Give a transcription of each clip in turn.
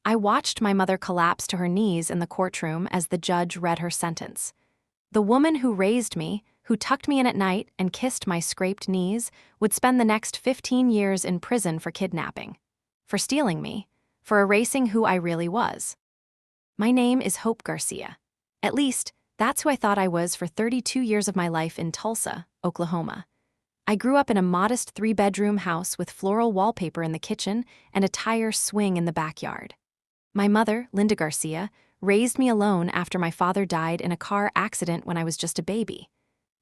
I watched my mother collapse to her knees in the courtroom as the judge read her sentence. The woman who raised me, who tucked me in at night and kissed my scraped knees, would spend the next 15 years in prison for kidnapping, for stealing me, for erasing who I really was. My name is Hope Garcia. At least, that's who I thought I was for 32 years of my life in Tulsa, Oklahoma. I grew up in a modest 3-bedroom house with floral wallpaper in the kitchen and a tire swing in the backyard. My mother, Linda Garcia, raised me alone after my father died in a car accident when I was just a baby.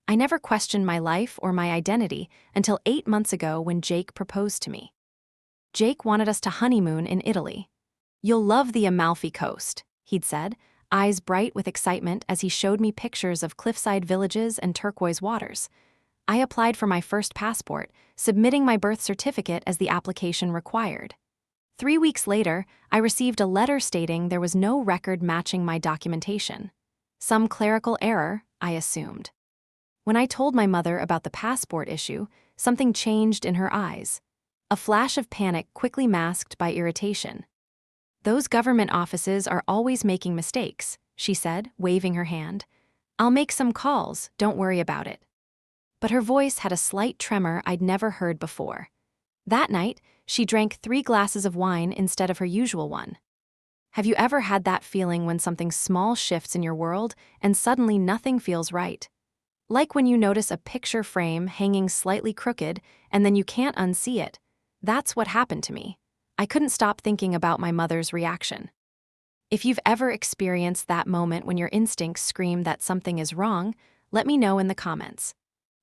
I never questioned my life or my identity until 8 months ago when Jake proposed to me. Jake wanted us to honeymoon in Italy. "You'll love the Amalfi Coast," he'd said, eyes bright with excitement as he showed me pictures of cliffside villages and turquoise waters. I applied for my first passport, submitting my birth certificate as the application required. 3 weeks later, I received a letter stating there was no record matching my documentation. Some clerical error, I assumed. When I told my mother about the passport issue, something changed in her eyes. A flash of panic quickly masked by irritation. "Those government offices are always making mistakes," she said, waving her hand. "I'll make some calls, don't worry about it." But her voice had a slight tremor I'd never heard before. That night, she drank 3 glasses of wine instead of her usual one. Have you ever had that feeling when something small shifts in your world and suddenly nothing feels right? Like when you notice a picture frame hanging slightly crooked and then you can't unsee it. That's what happened to me. I couldn't stop thinking about my mother's reaction. If you've ever experienced that moment when your instincts scream that something is wrong, let me know in the comments.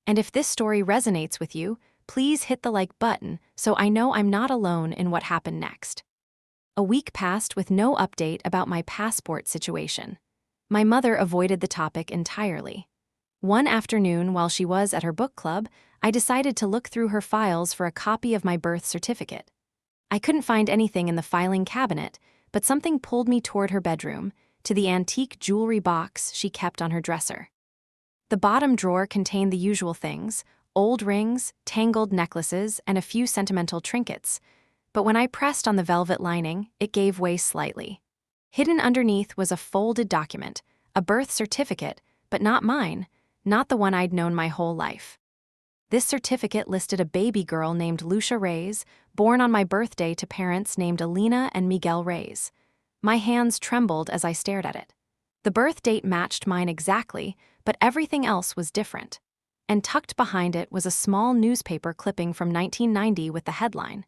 And if this story resonates with you, please hit the like button so I know I'm not alone in what happened next. A week passed with no update about my passport situation. My mother avoided the topic entirely. One afternoon, while she was at her book club, I decided to look through her files for a copy of my birth certificate. I couldn't find anything in the filing cabinet, but something pulled me toward her bedroom, to the antique jewelry box she kept on her dresser. The bottom drawer contained the usual things: old rings, tangled necklaces, and a few sentimental trinkets. But when I pressed on the velvet lining, it gave way slightly. Hidden underneath was a folded document, a birth certificate, but not mine, not the one I'd known my whole life. This certificate listed a baby girl named Lucia Reyes, born on my birthday to parents named Alina and Miguel Reyes. My hands trembled as I stared at it. The birth date matched mine exactly, but everything else was different. And tucked behind it was a small newspaper clipping from 1990 with the headline,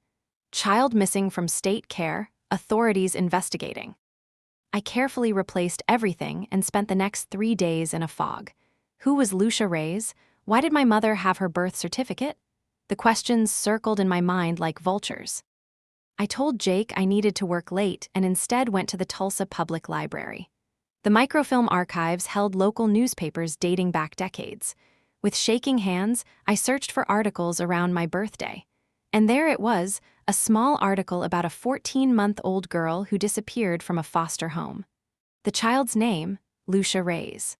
"Child missing from state care, authorities investigating." I carefully replaced everything and spent the next 3 days in a fog. Who was Lucia Reyes? Why did my mother have her birth certificate? The questions circled in my mind like vultures. I told Jake I needed to work late and instead went to the Tulsa Public Library. The microfilm archives held local newspapers dating back decades. With shaking hands, I searched for articles around my birthday. And there it was, a small article about a 14-month-old girl who disappeared from a foster home. The child's name, Lucia Reyes.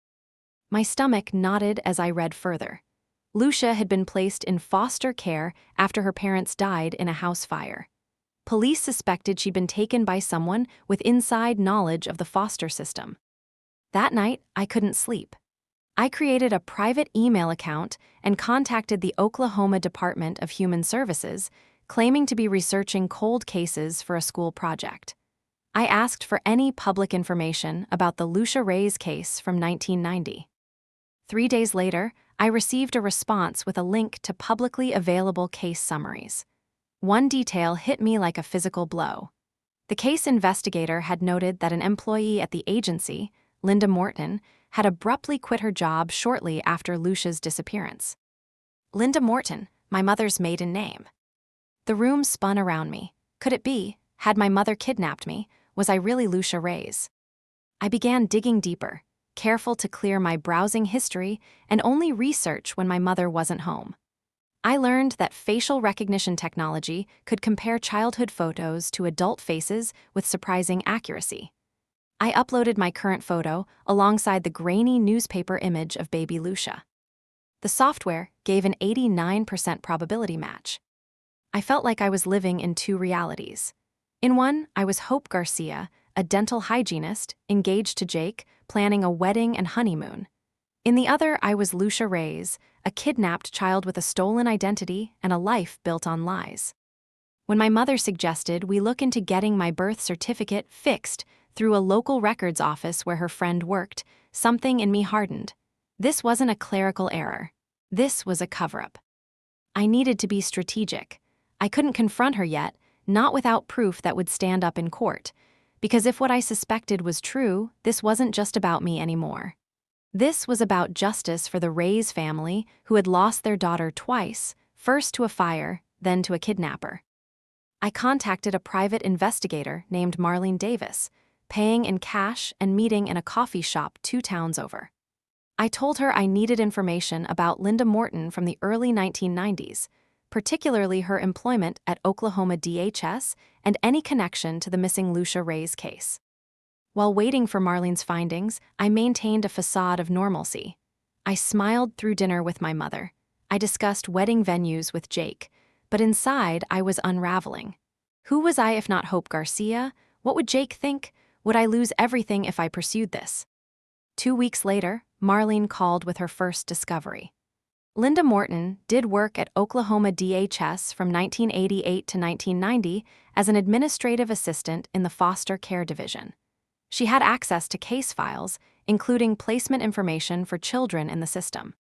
My stomach knotted as I read further. Lucia had been placed in foster care after her parents died in a house fire. Police suspected she'd been taken by someone with inside knowledge of the foster system. That night, I couldn't sleep. I created a private email account and contacted the Oklahoma Department of Human Services, claiming to be researching cold cases for a school project. I asked for any public information about the Lucia Reyes case from 1990. 3 days later, I received a response with a link to publicly available case summaries. One detail hit me like a physical blow. The case investigator had noted that an employee at the agency, Linda Morton, had abruptly quit her job shortly after Lucia's disappearance. Linda Morton, my mother's maiden name. The room spun around me. Could it be? Had my mother kidnapped me? Was I really Lucia Reyes? I began digging deeper, careful to clear my browsing history and only research when my mother wasn't home. I learned that facial recognition technology could compare childhood photos to adult faces with surprising accuracy. I uploaded my current photo alongside the grainy newspaper image of baby Lucia. The software gave an 89% probability match. I felt like I was living in 2 realities. In one, I was Hope Garcia, a dental hygienist, engaged to Jake, planning a wedding and honeymoon. In the other, I was Lucia Reyes, a kidnapped child with a stolen identity and a life built on lies. When my mother suggested we look into getting my birth certificate fixed through a local records office where her friend worked, something in me hardened. This wasn't a clerical error. This was a cover-up. I needed to be strategic. I couldn't confront her yet, not without proof that would stand up in court, because if what I suspected was true, this wasn't just about me anymore. This was about justice for the Reyes family who had lost their daughter twice, first to a fire, then to a kidnapper. I contacted a private investigator named Marlene Davis, paying in cash and meeting in a coffee shop 2 towns over. I told her I needed information about Linda Morton from the early 1990s, particularly her employment at Oklahoma DHS and any connection to the missing Lucia Reyes case. While waiting for Marlene's findings, I maintained a facade of normalcy. I smiled through dinner with my mother. I discussed wedding venues with Jake, but inside I was unraveling. Who was I if not Hope Garcia? What would Jake think? Would I lose everything if I pursued this? 2 weeks later, Marlene called with her first discovery. Linda Morton did work at Oklahoma DHS from 1988 to 1990 as an administrative assistant in the foster care division. She had access to case files, including placement information for children in the system.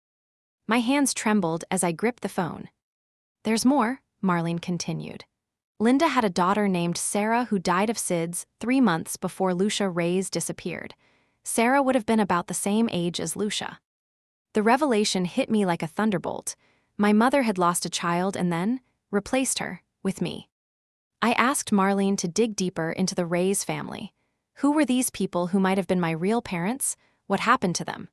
My hands trembled as I gripped the phone. "There's more," Marlene continued. Linda had a daughter named Sarah who died of SIDS 3 months before Lucia Reyes disappeared. Sarah would have been about the same age as Lucia. The revelation hit me like a thunderbolt. My mother had lost a child and then replaced her with me. I asked Marlene to dig deeper into the Reyes family. Who were these people who might have been my real parents? What happened to them?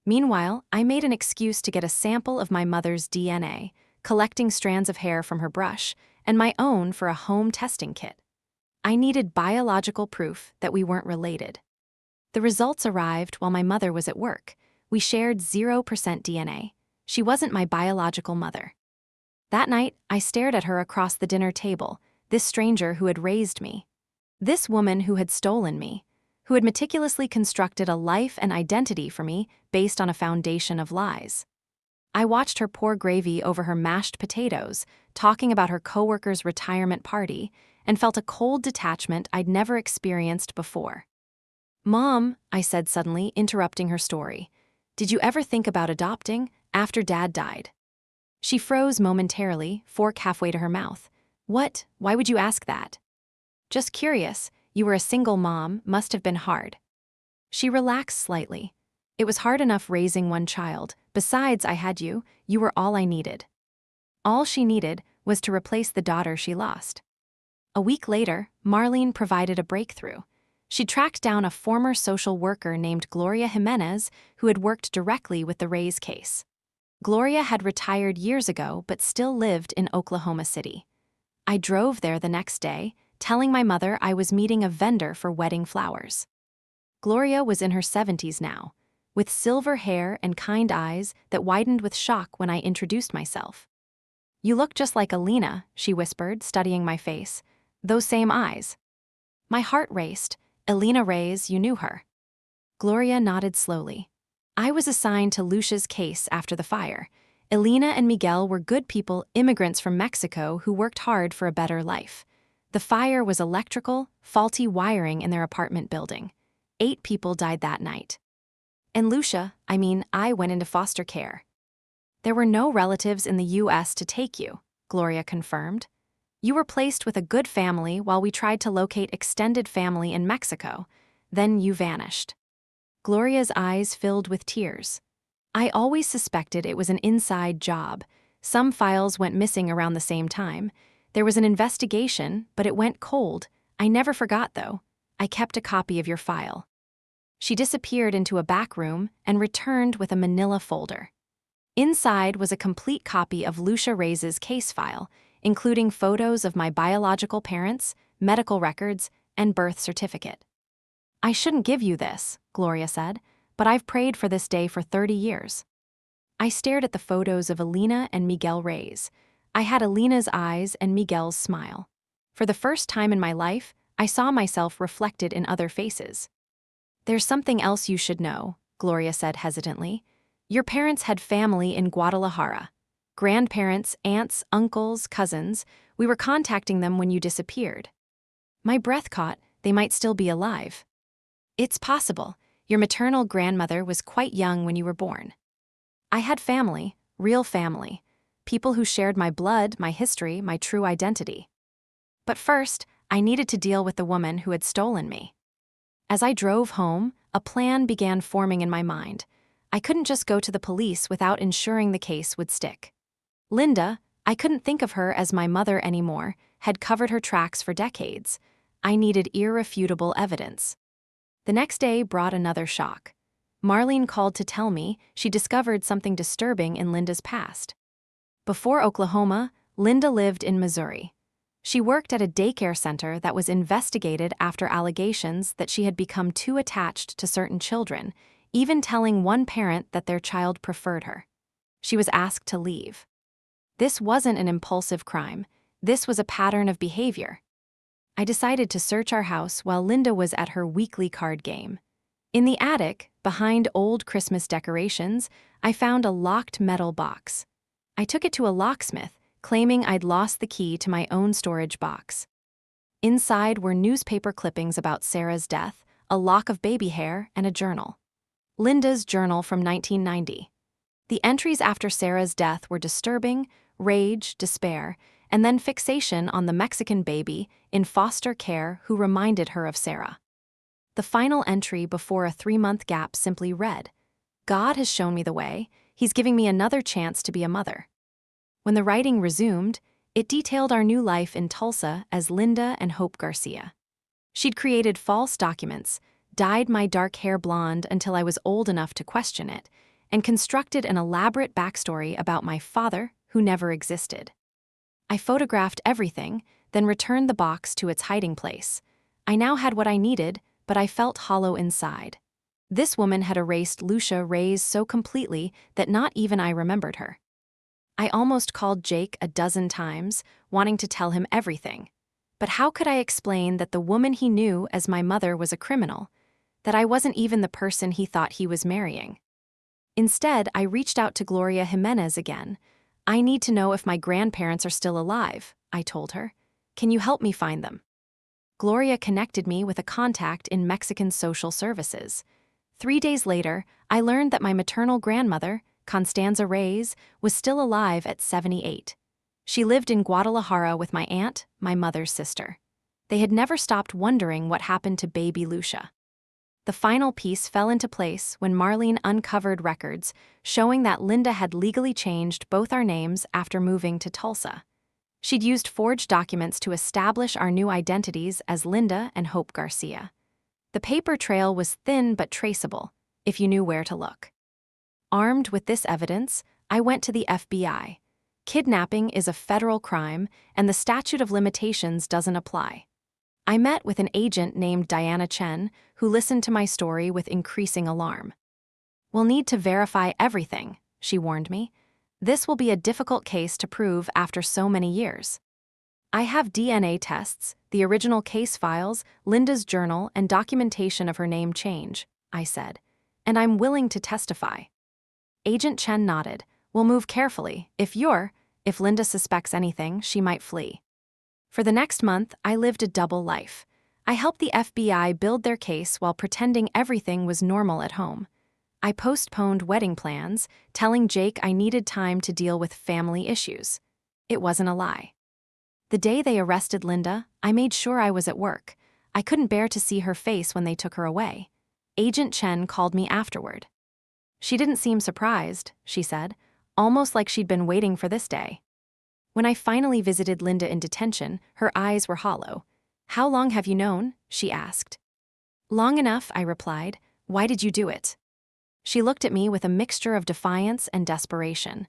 Meanwhile, I made an excuse to get a sample of my mother's DNA, collecting strands of hair from her brush, and my own for a home testing kit. I needed biological proof that we weren't related. The results arrived while my mother was at work. We shared 0% DNA. She wasn't my biological mother. That night, I stared at her across the dinner table, this stranger who had raised me. This woman who had stolen me, who had meticulously constructed a life and identity for me based on a foundation of lies. I watched her pour gravy over her mashed potatoes, talking about her coworker's retirement party, and felt a cold detachment I'd never experienced before. "Mom," I said suddenly, interrupting her story, "did you ever think about adopting after Dad died?" She froze momentarily, fork halfway to her mouth. "What? Why would you ask that?" "Just curious. You were a single mom, must have been hard." She relaxed slightly. "It was hard enough raising one child. Besides, I had you. You were all I needed." All she needed was to replace the daughter she lost. A week later, Marlene provided a breakthrough. She tracked down a former social worker named Gloria Jimenez who had worked directly with the Reyes case. Gloria had retired years ago but still lived in Oklahoma City. I drove there the next day, telling my mother I was meeting a vendor for wedding flowers. Gloria was in her 70s now, with silver hair and kind eyes that widened with shock when I introduced myself. "You look just like Alina," she whispered, studying my face. "Those same eyes." My heart raced. "Alina Reyes, you knew her." Gloria nodded slowly. "I was assigned to Lucia's case after the fire. Alina and Miguel were good people, immigrants from Mexico who worked hard for a better life. The fire was electrical, faulty wiring in their apartment building. 8 people died that night. And Lucia, I went into foster care." "There were no relatives in the U.S. to take you," Gloria confirmed. "You were placed with a good family while we tried to locate extended family in Mexico. Then you vanished." Gloria's eyes filled with tears. I always suspected it was an inside job. Some files went missing around the same time. There was an investigation, but it went cold. I never forgot, though. I kept a copy of your file. She disappeared into a back room and returned with a manila folder. Inside was a complete copy of Lucia Reyes' case file, including photos of my biological parents, medical records, and birth certificate. "I shouldn't give you this," Gloria said, "but I've prayed for this day for 30 years. I stared at the photos of Alina and Miguel Reyes. I had Alina's eyes and Miguel's smile. For the first time in my life, I saw myself reflected in other faces. "There's something else you should know," Gloria said hesitantly. "Your parents had family in Guadalajara. Grandparents, aunts, uncles, cousins. We were contacting them when you disappeared." My breath caught. They might still be alive. "It's possible. Your maternal grandmother was quite young when you were born." I had family, real family. People who shared my blood, my history, my true identity. But first, I needed to deal with the woman who had stolen me. As I drove home, a plan began forming in my mind. I couldn't just go to the police without ensuring the case would stick. Linda, I couldn't think of her as my mother anymore, had covered her tracks for decades. I needed irrefutable evidence. The next day brought another shock. Marlene called to tell me she discovered something disturbing in Linda's past. Before Oklahoma, Linda lived in Missouri. She worked at a daycare center that was investigated after allegations that she had become too attached to certain children, even telling one parent that their child preferred her. She was asked to leave. This wasn't an impulsive crime. This was a pattern of behavior. I decided to search our house while Linda was at her weekly card game. In the attic, behind old Christmas decorations, I found a locked metal box. I took it to a locksmith, claiming I'd lost the key to my own storage box. Inside were newspaper clippings about Sarah's death, a lock of baby hair, and a journal. Linda's journal from 1990. The entries after Sarah's death were disturbing: rage, despair, and then fixation on the Mexican baby in foster care who reminded her of Sarah. The final entry before a 3-month gap simply read, "God has shown me the way. He's giving me another chance to be a mother." When the writing resumed, it detailed our new life in Tulsa as Linda and Hope Garcia. She'd created false documents, dyed my dark hair blonde until I was old enough to question it, and constructed an elaborate backstory about my father who never existed. I photographed everything, then returned the box to its hiding place. I now had what I needed, but I felt hollow inside. This woman had erased Lucia Reyes so completely that not even I remembered her. I almost called Jake a dozen times, wanting to tell him everything. But how could I explain that the woman he knew as my mother was a criminal, that I wasn't even the person he thought he was marrying? Instead, I reached out to Gloria Jimenez again. "I need to know if my grandparents are still alive," I told her. "Can you help me find them?" Gloria connected me with a contact in Mexican social services. 3 days later, I learned that my maternal grandmother, Constanza Reyes, was still alive at 78. She lived in Guadalajara with my aunt, my mother's sister. They had never stopped wondering what happened to baby Lucia. The final piece fell into place when Marlene uncovered records showing that Linda had legally changed both our names after moving to Tulsa. She'd used forged documents to establish our new identities as Linda and Hope Garcia. The paper trail was thin but traceable, if you knew where to look. Armed with this evidence, I went to the FBI. Kidnapping is a federal crime, and the statute of limitations doesn't apply. I met with an agent named Diana Chen, who listened to my story with increasing alarm. "We'll need to verify everything," she warned me. "This will be a difficult case to prove after so many years." "I have DNA tests, the original case files, Linda's journal, and documentation of her name change," I said, "and I'm willing to testify." Agent Chen nodded. "We'll move carefully. If Linda suspects anything, she might flee." For the next month, I lived a double life. I helped the FBI build their case while pretending everything was normal at home. I postponed wedding plans, telling Jake I needed time to deal with family issues. It wasn't a lie. The day they arrested Linda, I made sure I was at work. I couldn't bear to see her face when they took her away. Agent Chen called me afterward. "She didn't seem surprised," she said, "almost like she'd been waiting for this day." When I finally visited Linda in detention, her eyes were hollow. "How long have you known?" she asked. "Long enough," I replied. "Why did you do it?" She looked at me with a mixture of defiance and desperation.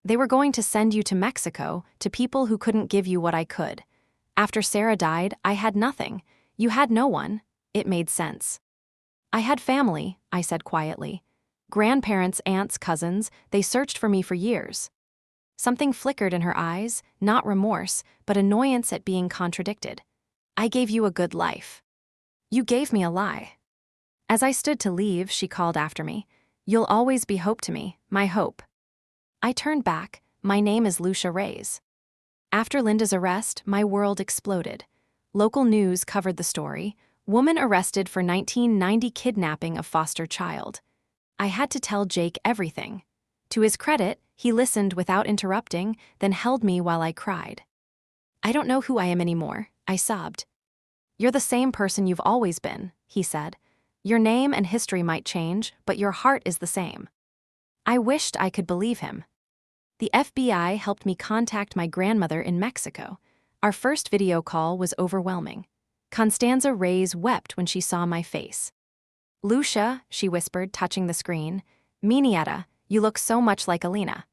"They were going to send you to Mexico, to people who couldn't give you what I could. After Sarah died, I had nothing. You had no one. It made sense." "I had family," I said quietly. "Grandparents, aunts, cousins, they searched for me for years." Something flickered in her eyes, not remorse, but annoyance at being contradicted. "I gave you a good life." "You gave me a lie." As I stood to leave, she called after me, "You'll always be hope to me, my hope." I turned back. "My name is Lucia Reyes." After Linda's arrest, my world exploded. Local news covered the story. Woman arrested for 1990 kidnapping of foster child. I had to tell Jake everything. To his credit, he listened without interrupting, then held me while I cried. "I don't know who I am anymore," I sobbed. "You're the same person you've always been," he said. "Your name and history might change, but your heart is the same." I wished I could believe him. The FBI helped me contact my grandmother in Mexico. Our first video call was overwhelming. Constanza Reyes wept when she saw my face. "Lucia," she whispered, touching the screen, "Mi nieta, you look so much like Alina."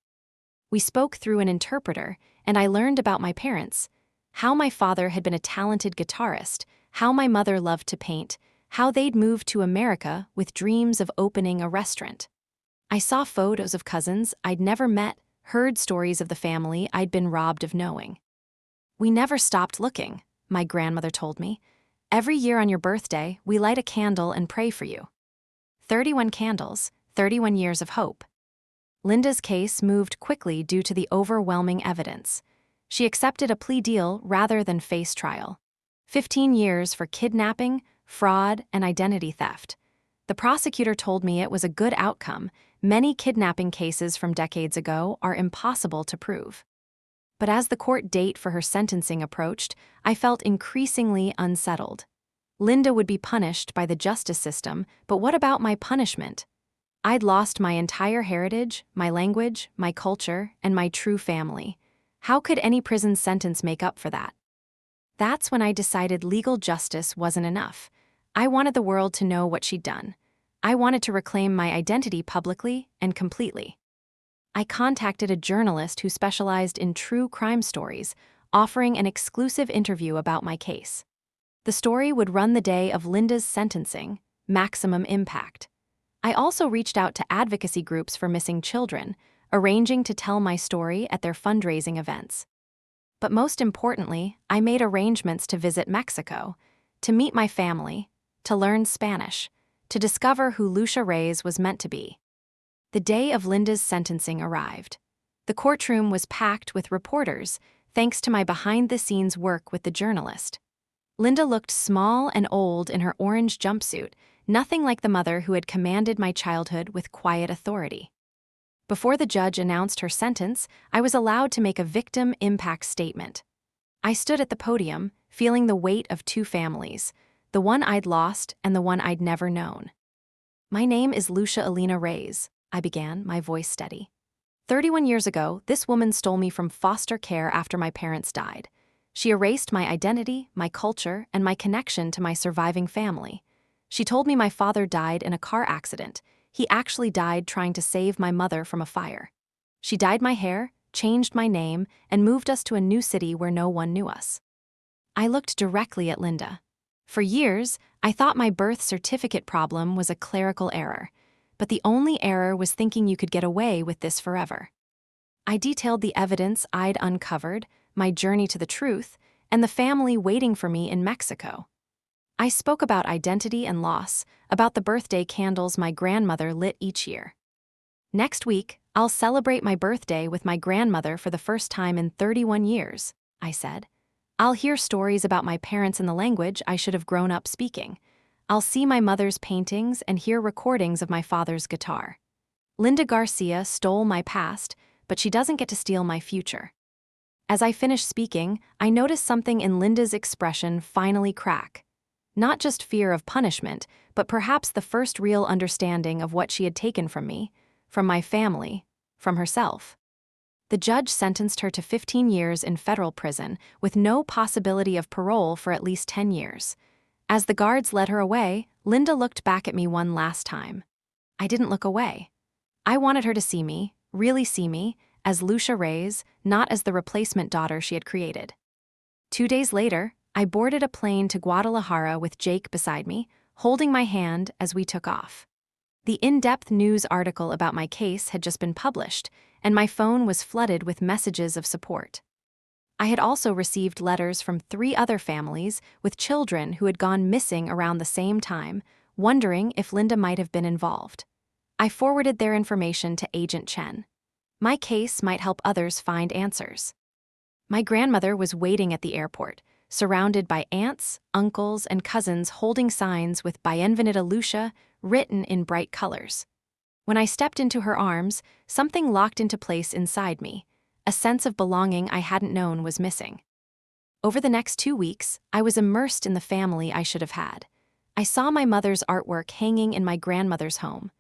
We spoke through an interpreter, and I learned about my parents, how my father had been a talented guitarist, how my mother loved to paint, how they'd moved to America with dreams of opening a restaurant. I saw photos of cousins I'd never met, heard stories of the family I'd been robbed of knowing. "We never stopped looking," my grandmother told me. "Every year on your birthday, we light a candle and pray for you." 31 candles, 31 years of hope. Linda's case moved quickly due to the overwhelming evidence. She accepted a plea deal rather than face trial. 15 years for kidnapping, fraud, and identity theft. The prosecutor told me it was a good outcome. Many kidnapping cases from decades ago are impossible to prove. But as the court date for her sentencing approached, I felt increasingly unsettled. Linda would be punished by the justice system, but what about my punishment? I'd lost my entire heritage, my language, my culture, and my true family. How could any prison sentence make up for that? That's when I decided legal justice wasn't enough. I wanted the world to know what she'd done. I wanted to reclaim my identity publicly and completely. I contacted a journalist who specialized in true crime stories, offering an exclusive interview about my case. The story would run the day of Linda's sentencing, maximum impact. I also reached out to advocacy groups for missing children, arranging to tell my story at their fundraising events. But most importantly, I made arrangements to visit Mexico, to meet my family, to learn Spanish, to discover who Lucia Reyes was meant to be. The day of Linda's sentencing arrived. The courtroom was packed with reporters, thanks to my behind-the-scenes work with the journalist. Linda looked small and old in her orange jumpsuit, nothing like the mother who had commanded my childhood with quiet authority. Before the judge announced her sentence, I was allowed to make a victim impact statement. I stood at the podium, feeling the weight of two families, the one I'd lost and the one I'd never known. "My name is Lucia Elena Reyes," I began, my voice steady. 31 years ago, this woman stole me from foster care after my parents died. She erased my identity, my culture, and my connection to my surviving family. She told me my father died in a car accident. He actually died trying to save my mother from a fire. She dyed my hair, changed my name, and moved us to a new city where no one knew us. I looked directly at Linda. For years, I thought my birth certificate problem was a clerical error, but the only error was thinking you could get away with this forever. I detailed the evidence I'd uncovered, my journey to the truth, and the family waiting for me in Mexico. I spoke about identity and loss, about the birthday candles my grandmother lit each year. "Next week, I'll celebrate my birthday with my grandmother for the first time in 31 years, I said. "I'll hear stories about my parents in the language I should have grown up speaking. I'll see my mother's paintings and hear recordings of my father's guitar. Linda Garcia stole my past, but she doesn't get to steal my future." As I finished speaking, I noticed something in Linda's expression finally crack. Not just fear of punishment, but perhaps the first real understanding of what she had taken from me, from my family, from herself. The judge sentenced her to 15 years in federal prison with no possibility of parole for at least 10 years. As the guards led her away, Linda looked back at me one last time. I didn't look away. I wanted her to see me, really see me, as Lucia Reyes, not as the replacement daughter she had created. 2 days later, I boarded a plane to Guadalajara with Jake beside me, holding my hand as we took off. The in-depth news article about my case had just been published, and my phone was flooded with messages of support. I had also received letters from 3 other families with children who had gone missing around the same time, wondering if Linda might have been involved. I forwarded their information to Agent Chen. My case might help others find answers. My grandmother was waiting at the airport, surrounded by aunts, uncles, and cousins holding signs with Bienvenida Lucia written in bright colors. When I stepped into her arms, something locked into place inside me. A sense of belonging I hadn't known was missing. Over the next 2 weeks, I was immersed in the family I should have had. I saw my mother's artwork hanging in my grandmother's home.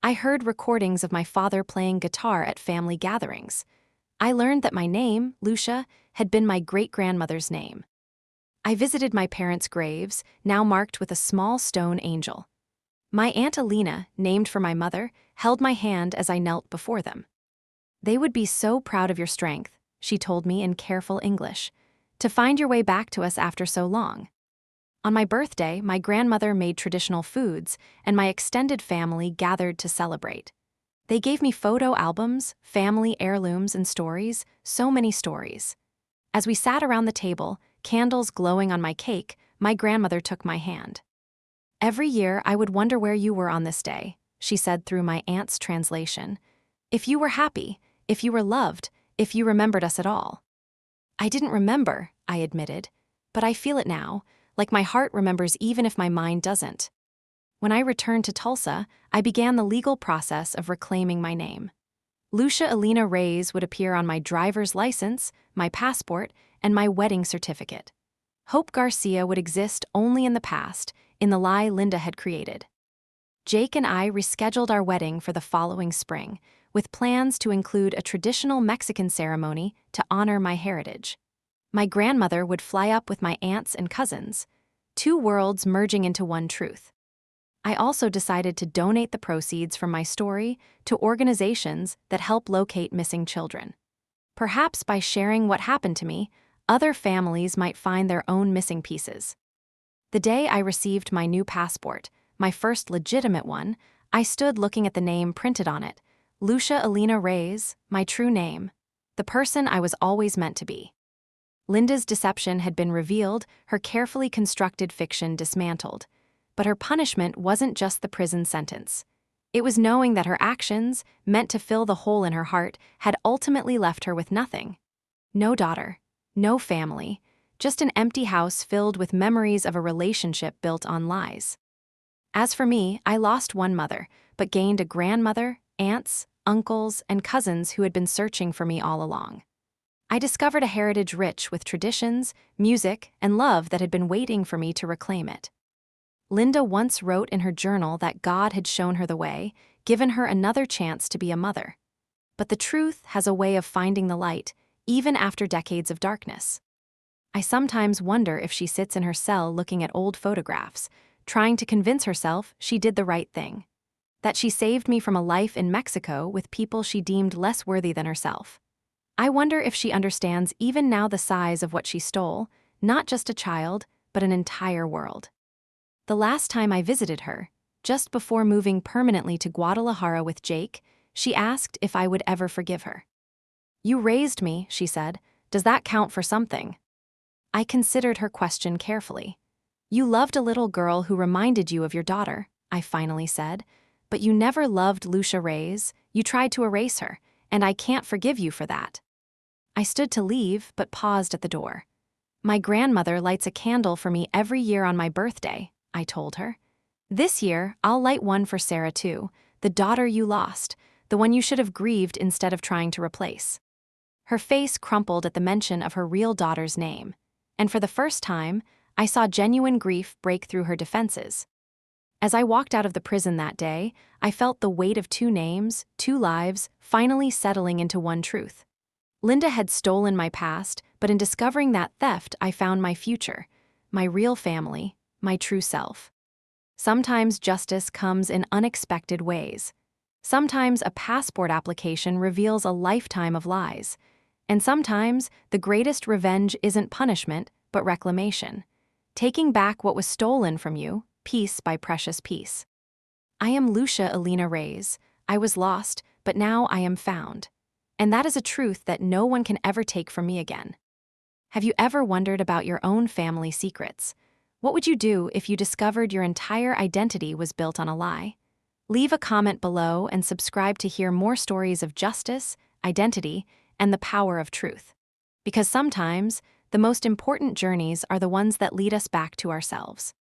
I heard recordings of my father playing guitar at family gatherings. I learned that my name, Lucia, had been my great-grandmother's name. I visited my parents' graves, now marked with a small stone angel. My Aunt Alina, named for my mother, held my hand as I knelt before them. "They would be so proud of your strength," she told me in careful English, "to find your way back to us after so long." On my birthday, my grandmother made traditional foods, and my extended family gathered to celebrate. They gave me photo albums, family heirlooms, and stories, so many stories. As we sat around the table, candles glowing on my cake, my grandmother took my hand. "Every year I would wonder where you were on this day," she said through my aunt's translation. "If you were happy, if you were loved, if you remembered us at all." "I didn't remember," I admitted, "but I feel it now, like my heart remembers even if my mind doesn't." When I returned to Tulsa, I began the legal process of reclaiming my name. Lucia Reyes would appear on my driver's license, my passport, and my wedding certificate. Hope Garcia would exist only in the past, in the lie Linda had created. Jake and I rescheduled our wedding for the following spring, with plans to include a traditional Mexican ceremony to honor my heritage. My grandmother would fly up with my aunts and cousins, 2 worlds merging into one truth. I also decided to donate the proceeds from my story to organizations that help locate missing children. Perhaps by sharing what happened to me, other families might find their own missing pieces. The day I received my new passport, my first legitimate one, I stood looking at the name printed on it, Lucia Reyes, my true name, the person I was always meant to be. Linda's deception had been revealed, her carefully constructed fiction dismantled. But her punishment wasn't just the prison sentence. It was knowing that her actions, meant to fill the hole in her heart, had ultimately left her with nothing. No daughter, no family, just an empty house filled with memories of a relationship built on lies. As for me, I lost one mother, but gained a grandmother, aunts, uncles, and cousins who had been searching for me all along. I discovered a heritage rich with traditions, music, and love that had been waiting for me to reclaim it. Linda once wrote in her journal that God had shown her the way, given her another chance to be a mother. But the truth has a way of finding the light, even after decades of darkness. I sometimes wonder if she sits in her cell looking at old photographs, trying to convince herself she did the right thing. That she saved me from a life in Mexico with people she deemed less worthy than herself. I wonder if she understands even now the size of what she stole, not just a child, but an entire world. The last time I visited her, just before moving permanently to Guadalajara with Jake, she asked if I would ever forgive her. "You raised me," she said. "Does that count for something?" I considered her question carefully. "You loved a little girl who reminded you of your daughter," I finally said, "but you never loved Lucia Reyes. You tried to erase her, and I can't forgive you for that." I stood to leave, but paused at the door. "My grandmother lights a candle for me every year on my birthday," I told her. "This year, I'll light one for Sarah too, the daughter you lost, the one you should have grieved instead of trying to replace." Her face crumpled at the mention of her real daughter's name, and for the first time, I saw genuine grief break through her defenses. As I walked out of the prison that day, I felt the weight of 2 names, 2 lives, finally settling into one truth. Linda had stolen my past, but in discovering that theft, I found my future, my real family, my true self. Sometimes justice comes in unexpected ways. Sometimes a passport application reveals a lifetime of lies. And sometimes the greatest revenge isn't punishment, but reclamation. Taking back what was stolen from you, piece by precious piece. I am Lucia Reyes. I was lost, but now I am found. And that is a truth that no one can ever take from me again. Have you ever wondered about your own family secrets? What would you do if you discovered your entire identity was built on a lie? Leave a comment below and subscribe to hear more stories of justice, identity, and the power of truth. Because sometimes, the most important journeys are the ones that lead us back to ourselves.